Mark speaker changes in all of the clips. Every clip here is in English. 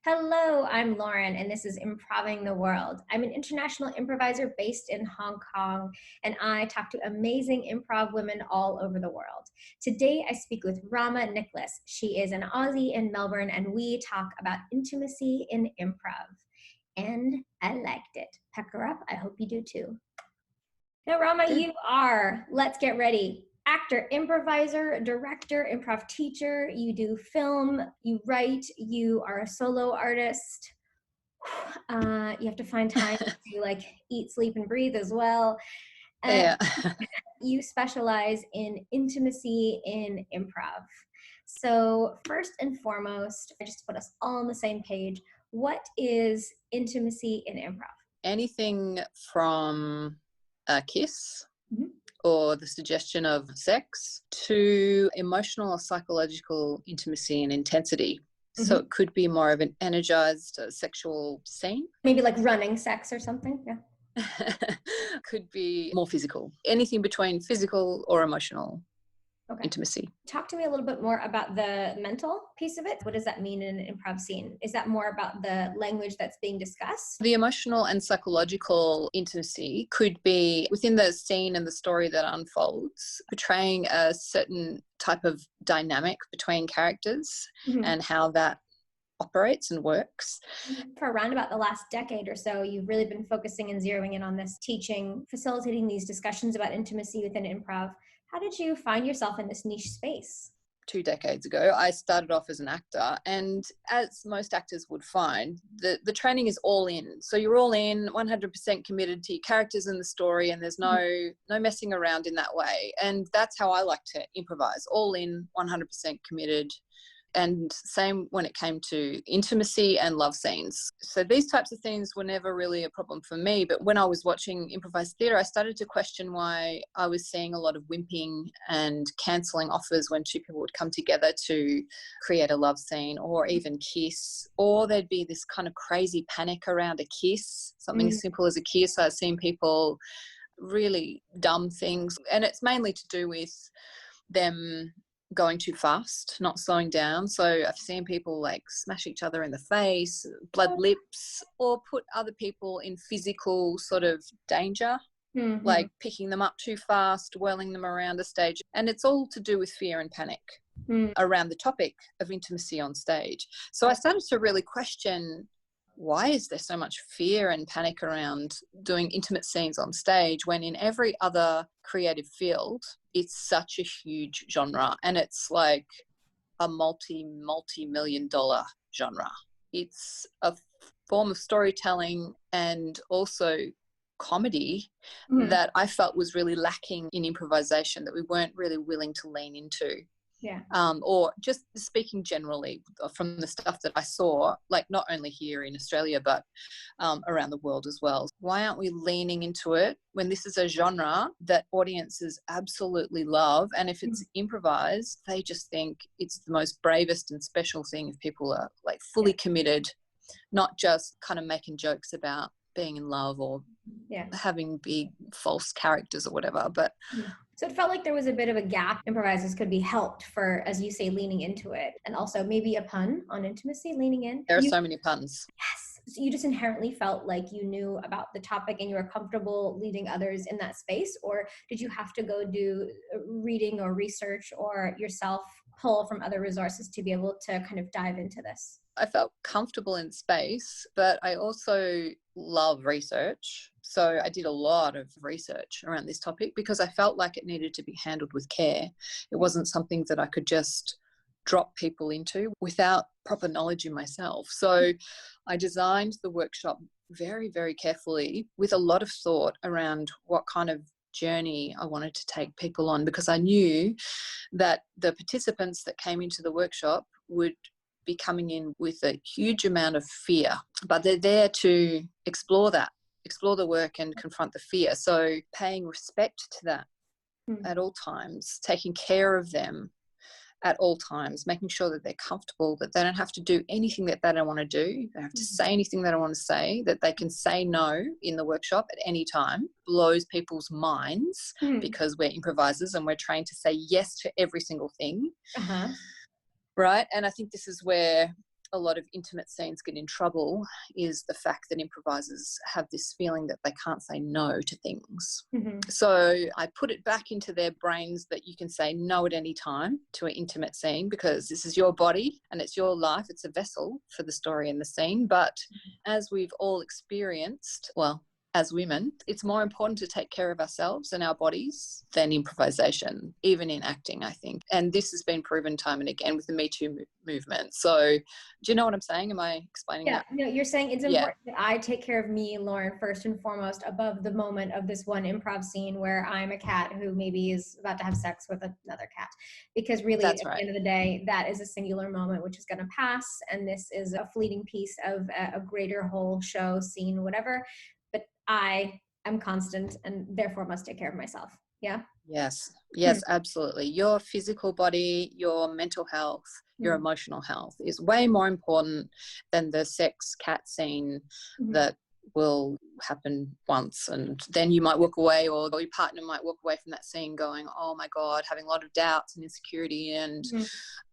Speaker 1: Hello, I'm Lauren, and this is Improving the World. I'm an international improviser based in Hong Kong, and I talk to amazing improv women all over the world. Today, I speak with Rama Nicholas. She is an Aussie in Melbourne, and we talk about intimacy in improv. And I liked it. Peck her up. I hope you do too. Now, Rama, you are, let's get ready, actor, improviser, director, improv teacher. You do film, you write, you are a solo artist. You have to find time to eat, sleep, and breathe as well. And you specialize in intimacy in improv. So first and foremost, just to put us all on the same page, what is intimacy in improv?
Speaker 2: Anything from a kiss or the suggestion of sex to emotional or psychological intimacy and intensity. So it could be more of an energized sexual scene.
Speaker 1: Maybe like running sex or something, yeah.
Speaker 2: Could be more physical. Anything between physical or emotional intimacy.
Speaker 1: Talk to me a little bit more about the mental piece of it. What does that mean in an improv scene? Is that more about the language that's being discussed?
Speaker 2: The emotional and psychological intimacy could be within the scene and the story that unfolds, portraying a certain type of dynamic between characters and how that operates and works.
Speaker 1: For around about the last decade or so, you've really been focusing and zeroing in on this teaching, facilitating these discussions about intimacy within improv. How did you find yourself in this niche space?
Speaker 2: 2 decades ago, I started off as an actor, and as most actors would find, the training is all in. So you're all in, 100% committed to your characters and the story, and there's no messing around in that way. And that's how I like to improvise, all in, 100% committed. And same when it came to intimacy and love scenes. So these types of things were never really a problem for me. But when I was watching improvised theatre, I started to question why I was seeing a lot of wimping and cancelling offers when two people would come together to create a love scene or even kiss. Or there'd be this kind of crazy panic around a kiss, something as simple as a kiss. I've seen people really dumb things. And it's mainly to do with them going too fast, not slowing down. So I've seen people like smash each other in the face, blood lips, or put other people in physical sort of danger, like picking them up too fast, whirling them around the stage. And it's all to do with fear and panic around the topic of intimacy on stage. So I started to really question, why is there so much fear and panic around doing intimate scenes on stage when in every other creative field, it's such a huge genre and it's like a multi-million dollar genre. It's a form of storytelling and also comedy that I felt was really lacking in improvisation, that we weren't really willing to lean into.
Speaker 1: Yeah.
Speaker 2: Or just speaking generally from the stuff that I saw, like not only here in Australia, but around the world as well. Why aren't we leaning into it when this is a genre that audiences absolutely love? And if it's improvised, they just think it's the most bravest and special thing if people are like fully committed, not just kind of making jokes about being in love or having big false characters or whatever. But
Speaker 1: so it felt like there was a bit of a gap. Improvisers could be helped for, as you say, leaning into it. And also maybe a pun on intimacy, leaning in.
Speaker 2: There are so many puns.
Speaker 1: Yes. So you just inherently felt like you knew about the topic and you were comfortable leading others in that space? Or did you have to go do reading or research or yourself pull from other resources to be able to kind of dive into this?
Speaker 2: I felt comfortable in space, but I also love research. So I did a lot of research around this topic because I felt like it needed to be handled with care. It wasn't something that I could just drop people into without proper knowledge in myself. So I designed the workshop very, very carefully with a lot of thought around what kind of journey I wanted to take people on, because I knew that the participants that came into the workshop would be coming in with a huge amount of fear, but they're there to explore the work and confront the fear. So paying respect to that at all times, taking care of them at all times, making sure that they're comfortable, that they don't have to do anything that they don't want to do. They don't have to say anything they don't want to say, that they can say no in the workshop at any time, blows people's minds because we're improvisers and we're trained to say yes to every single thing. Right. And I think this is where a lot of intimate scenes get in trouble is the fact that improvisers have this feeling that they can't say no to things. So I put it back into their brains that you can say no at any time to an intimate scene, because this is your body and it's your life. It's a vessel for the story and the scene. But as we've all experienced, well, as women, it's more important to take care of ourselves and our bodies than improvisation, even in acting, I think. And this has been proven time and again with the Me Too movement. So do you know what I'm saying? Am I explaining
Speaker 1: Yeah,
Speaker 2: it?
Speaker 1: no, you're saying it's important that I take care of me, Lauren, first and foremost, above the moment of this one improv scene where I'm a cat who maybe is about to have sex with another cat. Because really,
Speaker 2: That's
Speaker 1: at
Speaker 2: right.
Speaker 1: the end of the day, that is a singular moment which is going to pass. And this is a fleeting piece of a greater whole show, scene, whatever. But I am constant and therefore must take care of myself. Yeah.
Speaker 2: Yes, absolutely. Your physical body, your mental health, your emotional health is way more important than the sex cat scene that will happen once, and then you might walk away, or your partner might walk away from that scene going, oh my God, having a lot of doubts and insecurity, and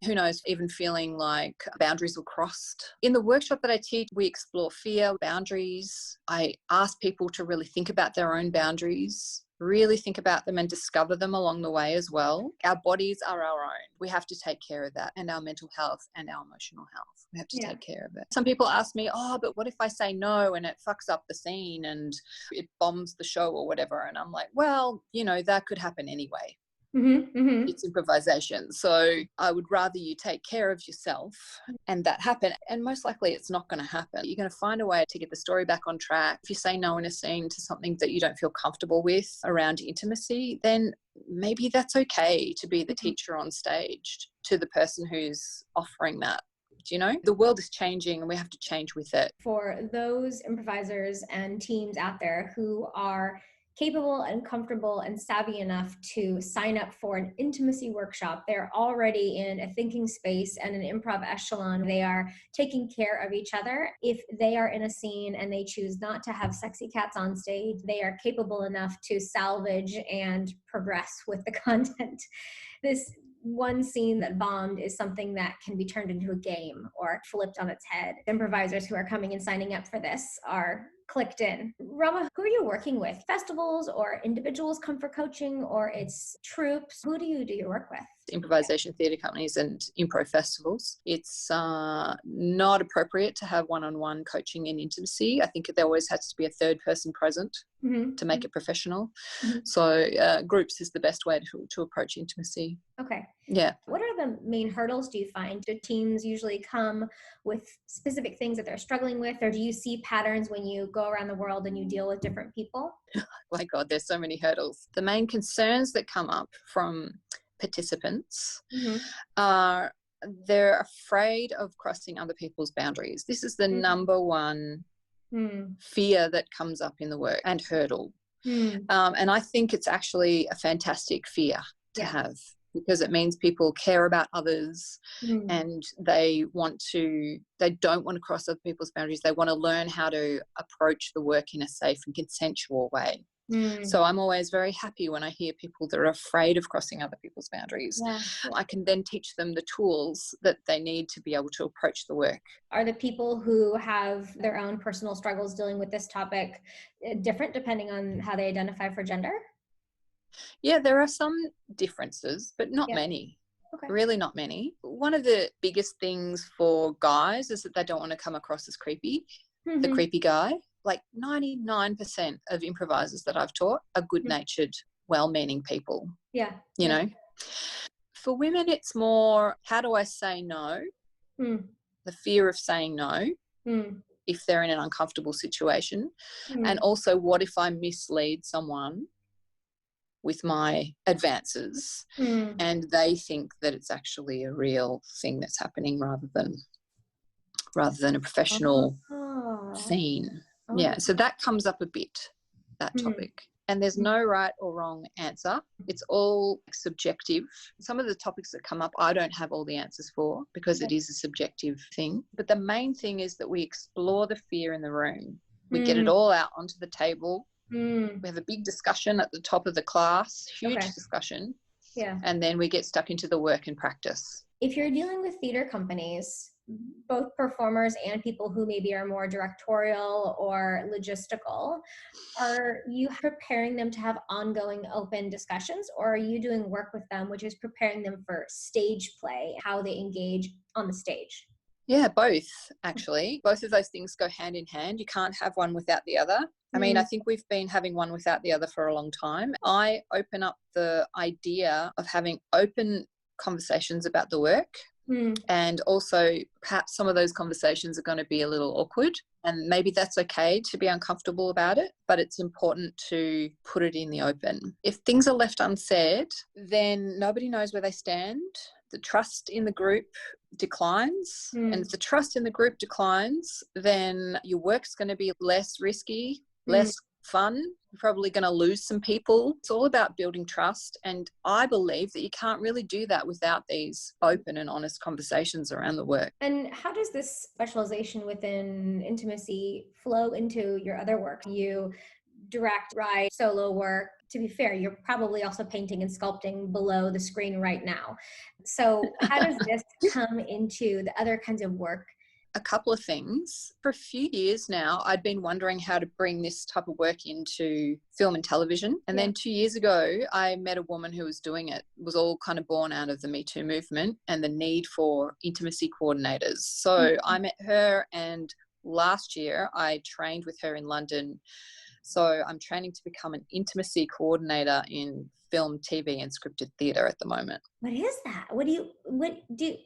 Speaker 2: who knows, even feeling like boundaries were crossed. In the workshop that I teach, we explore fear, boundaries. I ask people to really think about their own boundaries, really think about them and discover them along the way as well. Our bodies are our own. We have to take care of that, and our mental health and our emotional health. We have to take care of it. Some people ask me, oh, but what if I say no and it fucks up the scene and it bombs the show or whatever? And I'm like, well, you know, that could happen anyway. It's improvisation. So I would rather you take care of yourself and that happen. And most likely it's not going to happen. You're going to find a way to get the story back on track. If you say no in a scene to something that you don't feel comfortable with around intimacy, then maybe that's okay to be the teacher on stage to the person who's offering that. Do you know? The world is changing and we have to change with it.
Speaker 1: For those improvisers and teams out there who are capable and comfortable and savvy enough to sign up for an intimacy workshop, they're already in a thinking space and an improv echelon. They are taking care of each other. If they are in a scene and they choose not to have sexy cats on stage, they are capable enough to salvage and progress with the content. This one scene that bombed is something that can be turned into a game or flipped on its head. Improvisers who are coming and signing up for this are clicked in. Rama, who are you working with? Festivals or individuals come for coaching, or it's troops? Who do you do your work with?
Speaker 2: Improvisation theatre companies and improv festivals. It's not appropriate to have one-on-one coaching and intimacy. I think there always has to be a third person present to make it professional. So groups is the best way to approach intimacy.
Speaker 1: Okay.
Speaker 2: Yeah.
Speaker 1: What are the main hurdles do you find? Do teams usually come with specific things that they're struggling with, or do you see patterns when you go around the world and you deal with different people?
Speaker 2: My God, there's so many hurdles. The main concerns that come up from participants are they're afraid of crossing other people's boundaries. This is the number one fear that comes up in the work, and hurdle. And I think it's actually a fantastic fear to have, because it means people care about others and they don't want to cross other people's boundaries. They want to learn how to approach the work in a safe and consensual way. So I'm always very happy when I hear people that are afraid of crossing other people's boundaries. I can then teach them the tools that they need to be able to approach the work.
Speaker 1: Are the people who have their own personal struggles dealing with this topic different depending on how they identify for gender?
Speaker 2: Yeah, there are some differences, but not many. Okay. Really not many. One of the biggest things for guys is that they don't want to come across as creepy, the creepy guy. Like 99% of improvisers that I've taught are good-natured, well-meaning people. You know. For women, it's more, how do I say no? The fear of saying no if they're in an uncomfortable situation. And also, what if I mislead someone with my advances and they think that it's actually a real thing that's happening rather than a professional scene. Yeah, so that comes up a bit, that topic. And there's no right or wrong answer. It's all subjective. Some of the topics that come up, I don't have all the answers for, because it is a subjective thing. But the main thing is that we explore the fear in the room. We get it all out onto the table. We have a big discussion at the top of the class, huge discussion. And then we get stuck into the work and practice.
Speaker 1: If you're dealing with theatre companies, both performers and people who maybe are more directorial or logistical, are you preparing them to have ongoing open discussions, or are you doing work with them which is preparing them for stage play, how they engage on the stage?
Speaker 2: Yeah, both actually. Both of those things go hand in hand. You can't have one without the other. I mean, I think we've been having one without the other for a long time. I open up the idea of having open conversations about the work. And also perhaps some of those conversations are going to be a little awkward, and maybe that's okay to be uncomfortable about it, but it's important to put it in the open. If things are left unsaid, then nobody knows where they stand. The trust in the group declines. And if the trust in the group declines, then your work's going to be less risky, less fun. You're probably going to lose some people. It's all about building trust. And I believe that you can't really do that without these open and honest conversations around the work.
Speaker 1: And how does this specialization within intimacy flow into your other work? You direct, write, solo work. To be fair, you're probably also painting and sculpting below the screen right now. So how does this come into the other kinds of work?
Speaker 2: A couple of things. For a few years now, I'd been wondering how to bring this type of work into film and television. And then 2 years ago, I met a woman who was doing it. It was all kind of born out of the Me Too movement and the need for intimacy coordinators. So I met her, and last year I trained with her in London. So I'm training to become an intimacy coordinator in film, TV, and scripted theatre at the moment.
Speaker 1: What is that?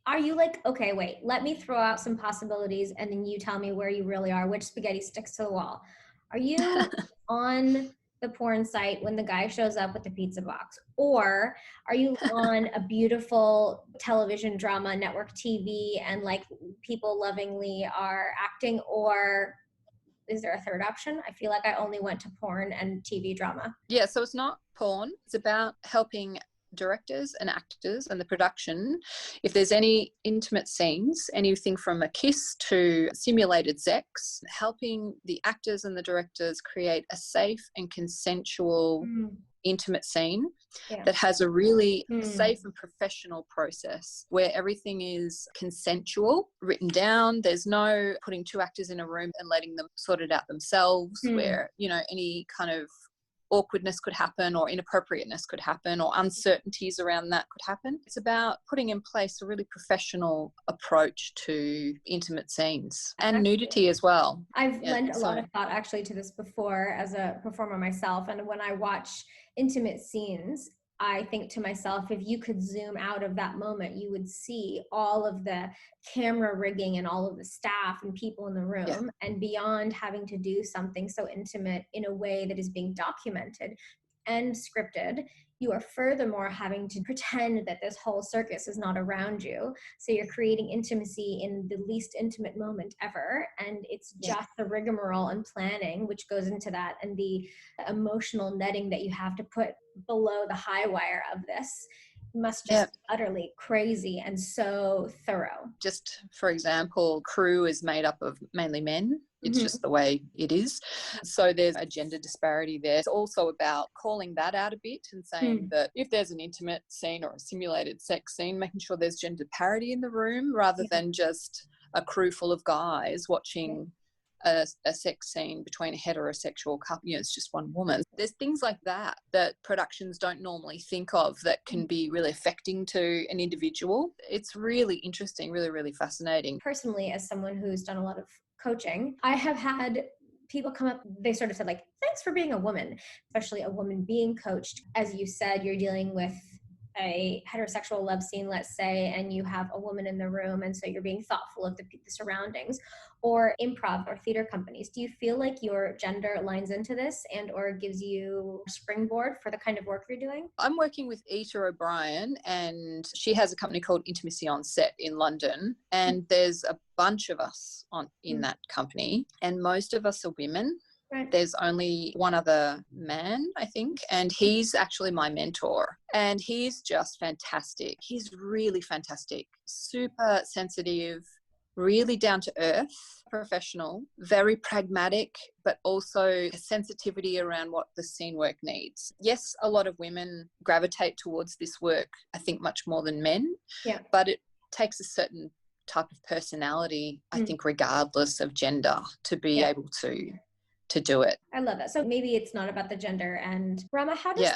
Speaker 1: Are you like, okay, wait, let me throw out some possibilities and then you tell me where you really are, which spaghetti sticks to the wall. Are you on the porn site when the guy shows up with the pizza box? Or are you on a beautiful television drama, network TV, and like people lovingly are acting? Or is there a third option? I feel like I only went to porn and TV drama.
Speaker 2: Yeah, so it's not porn. It's about helping directors and actors and the production. If there's any intimate scenes, anything from a kiss to simulated sex, helping the actors and the directors create a safe and consensual intimate scene that has a really safe and professional process where everything is consensual, written down. There's no putting two actors in a room and letting them sort it out themselves, where, you know, any kind of awkwardness could happen or inappropriateness could happen or uncertainties around that could happen. It's about putting in place a really professional approach to intimate scenes and nudity as well.
Speaker 1: I've lent a lot of thought actually to this before as a performer myself, and when I watch intimate scenes, I think to myself, if you could zoom out of that moment, you would see all of the camera rigging and all of the staff and people in the room. Yeah. And beyond having to do something so intimate in a way that is being documented and scripted, you are furthermore having to pretend that this whole circus is not around you. So you're creating intimacy in the least intimate moment ever. And it's just the rigmarole and planning which goes into that, and the emotional netting that you have to put below the high wire of this must just be utterly crazy and so thorough.
Speaker 2: Just for example, crew is made up of mainly men. It's just the way it is. So there's a gender disparity there. It's also about calling that out a bit and saying that if there's an intimate scene or a simulated sex scene, making sure there's gender parity in the room rather than just a crew full of guys watching a sex scene between a heterosexual couple. You know, it's just one woman. There's things like that that productions don't normally think of that can be really affecting to an individual. It's really interesting, really, really fascinating.
Speaker 1: Personally, as someone who's done a lot of coaching, I have had people come up, they sort of said like, thanks for being a woman, especially a woman being coached. As you said, you're dealing with a heterosexual love scene, let's say, and you have a woman in the room, and so you're being thoughtful of the surroundings. Or improv or theater companies, do you feel like your gender lines into this and or gives you a springboard for the kind of work you're doing?
Speaker 2: I'm working with Ita O'Brien, and she has a company called Intimacy on Set in London, and there's a bunch of us in that company, and most of us are women. Right. There's only one other man, I think, and he's actually my mentor, and he's just fantastic. He's really fantastic, super sensitive, really down to earth, professional, very pragmatic, but also a sensitivity around what the scene work needs. Yes, a lot of women gravitate towards this work, I think much more than men, but it takes a certain type of personality, I think, regardless of gender, to be able to do it.
Speaker 1: I love that. So maybe it's not about the gender. And Rama, how does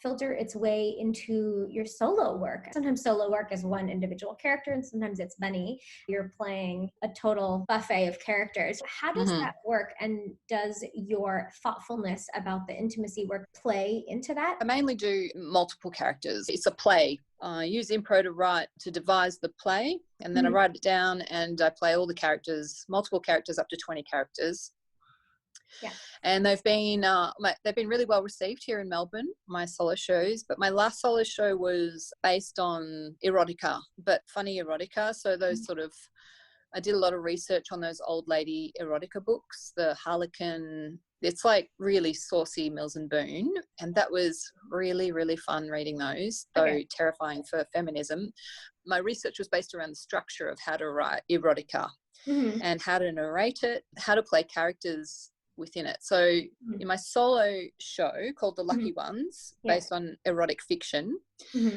Speaker 1: filter its way into your solo work? Sometimes solo work is one individual character, and sometimes it's many. You're playing a total buffet of characters. How does that work? And does your thoughtfulness about the intimacy work play into that?
Speaker 2: I mainly do multiple characters. It's a play. I use Improv to devise the play, and then I write it down and I play all the characters, multiple characters, up to 20 characters.
Speaker 1: Yeah.
Speaker 2: And they've been really well received here in Melbourne, my solo shows. But my last solo show was based on erotica, but funny erotica. So those I did a lot of research on those old lady erotica books, the Harlequin. It's like really saucy Mills and Boon. And that was really, really fun reading those, though terrifying for feminism. My research was based around the structure of how to write erotica and how to narrate it, how to play characters within it. So in my solo show called The Lucky Ones, based on erotic fiction,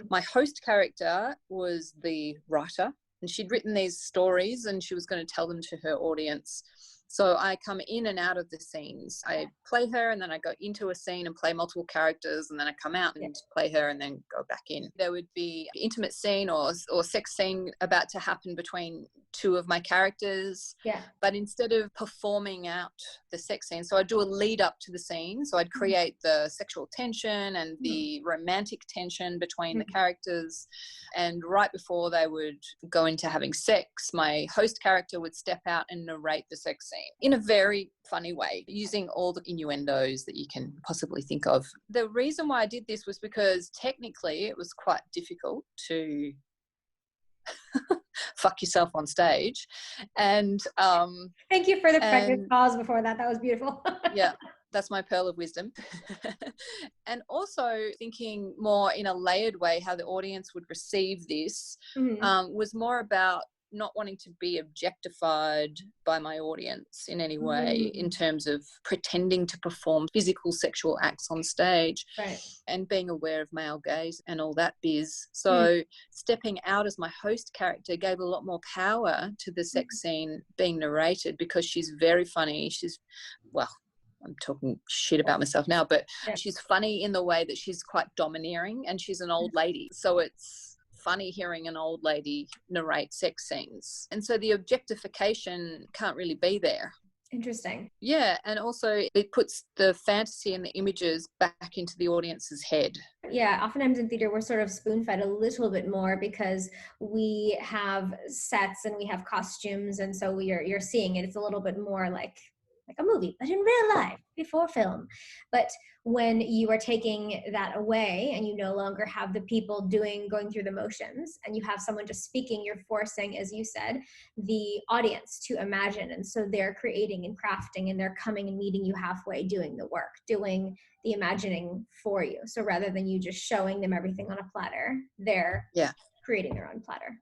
Speaker 2: my host character was the writer, and she'd written these stories and she was going to tell them to her audience. So I come in and out of the scenes. I play her, and then I go into a scene and play multiple characters, and then I come out and play her and then go back in. There would be an intimate scene or sex scene about to happen between two of my characters. Yeah. But instead of performing out the sex scene, so I'd do a lead up to the scene. So I'd create the sexual tension and the romantic tension between the characters. And right before they would go into having sex, my host character would step out and narrate the sex scene in a very funny way, using all the innuendos that you can possibly think of. The reason why I did this was because technically it was quite difficult to fuck yourself on stage. And
Speaker 1: thank you for the pregnant pause before that. That was beautiful.
Speaker 2: Yeah, that's my pearl of wisdom. And also thinking more in a layered way how the audience would receive this was more about not wanting to be objectified by my audience in any way in terms of pretending to perform physical sexual acts on stage, and being aware of male gaze and all that biz. So stepping out as my host character gave a lot more power to the sex scene being narrated, because she's very funny. I'm talking shit about myself now, but she's funny in the way that she's quite domineering, and she's an old lady. So it's funny hearing an old lady narrate sex scenes. And so the objectification can't really be there.
Speaker 1: Interesting.
Speaker 2: Yeah, and also it puts the fantasy and the images back into the audience's head.
Speaker 1: Yeah, oftentimes in theater we're sort of spoon-fed a little bit more because we have sets and we have costumes, and so you're seeing it. It's a little bit more like a movie, but in real life, before film. But when you are taking that away and you no longer have the people going through the motions, and you have someone just speaking, you're forcing, as you said, the audience to imagine. And so they're creating and crafting, and they're coming and meeting you halfway, doing the work, doing the imagining for you. So rather than you just showing them everything on a platter, they're creating their own platter.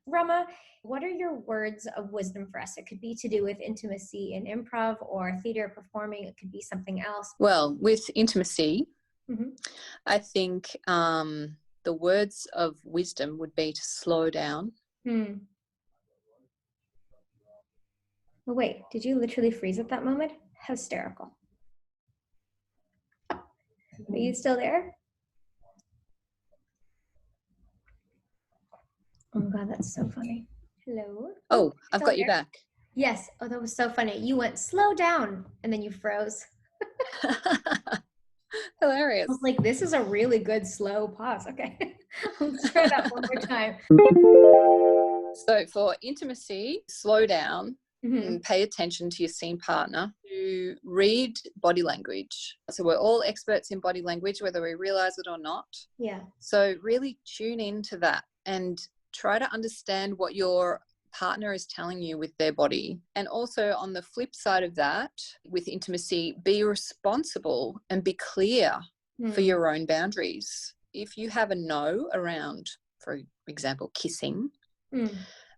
Speaker 1: Rama, what are your words of wisdom for us? It could be to do with intimacy in improv or theater performing. It could be something else.
Speaker 2: Well, with intimacy, I think the words of wisdom would be to slow down.
Speaker 1: Oh, wait, did you literally freeze at that moment? Hysterical. Are you still there? Oh my God, that's so funny. Hello?
Speaker 2: Oh, I've got you back.
Speaker 1: Yes. Oh, that was so funny. You went slow down and then you froze.
Speaker 2: Hilarious.
Speaker 1: I was like, this is a really good slow pause. Okay. Let's try that one more time.
Speaker 2: So for intimacy, slow down and pay attention to your scene partner. To read body language. So we're all experts in body language, whether we realize it or not.
Speaker 1: Yeah.
Speaker 2: So really tune into that and try to understand what your partner is telling you with their body. And also on the flip side of that, with intimacy, be responsible and be clear for your own boundaries. If you have a no around, for example, kissing,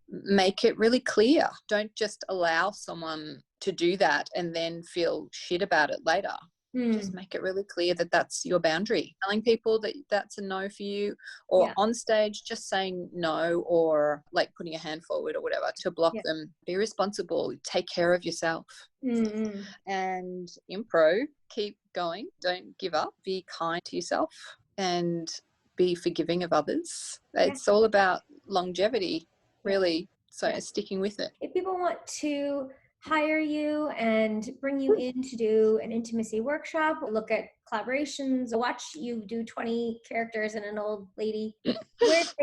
Speaker 2: make it really clear. Don't just allow someone to do that and then feel shit about it later. Just
Speaker 1: Mm.
Speaker 2: make it really clear that that's your boundary. Telling people that that's a no for you, or
Speaker 1: Yeah.
Speaker 2: on stage, just saying no, or like putting a hand forward or whatever to block
Speaker 1: Yeah.
Speaker 2: them. Be responsible. Take care of yourself.
Speaker 1: Mm-hmm.
Speaker 2: And impro, keep going. Don't give up. Be kind to yourself and be forgiving of others.
Speaker 1: Yeah.
Speaker 2: It's all about longevity,
Speaker 1: Yeah.
Speaker 2: really. So
Speaker 1: Yeah.
Speaker 2: sticking with it.
Speaker 1: If people want to hire you and bring you in to do an intimacy workshop, look at collaborations, watch you do 20 characters and an old lady, where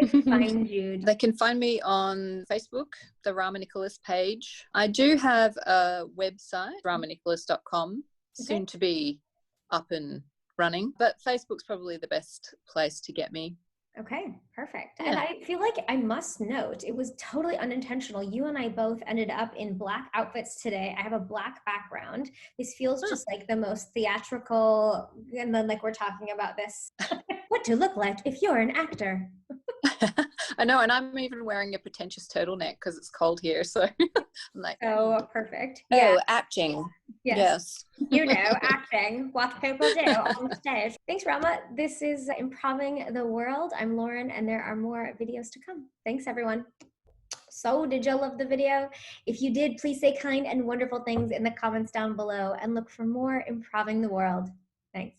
Speaker 1: do they find you?
Speaker 2: They can find me on Facebook, the Rama Nicholas page. I do have a website, ramanicholas.com, soon to be up and running, but Facebook's probably the best place to get me.
Speaker 1: Okay, perfect.
Speaker 2: Yeah.
Speaker 1: And I feel like I must note, it was totally unintentional. You and I both ended up in black outfits today. I have a black background. This feels just like the most theatrical, and then like we're talking about this, what to look like if you're an actor.
Speaker 2: I know, and I'm even wearing a pretentious turtleneck because it's cold here. So I'm like,
Speaker 1: So perfect. Yeah.
Speaker 2: oh, acting.
Speaker 1: Yes. You know, acting, what people do on stage. Thanks, Rama. This is Improving the World. I'm Lauren, and there are more videos to come. Thanks, everyone. So, did you love the video? If you did, please say kind and wonderful things in the comments down below and look for more Improving the World. Thanks.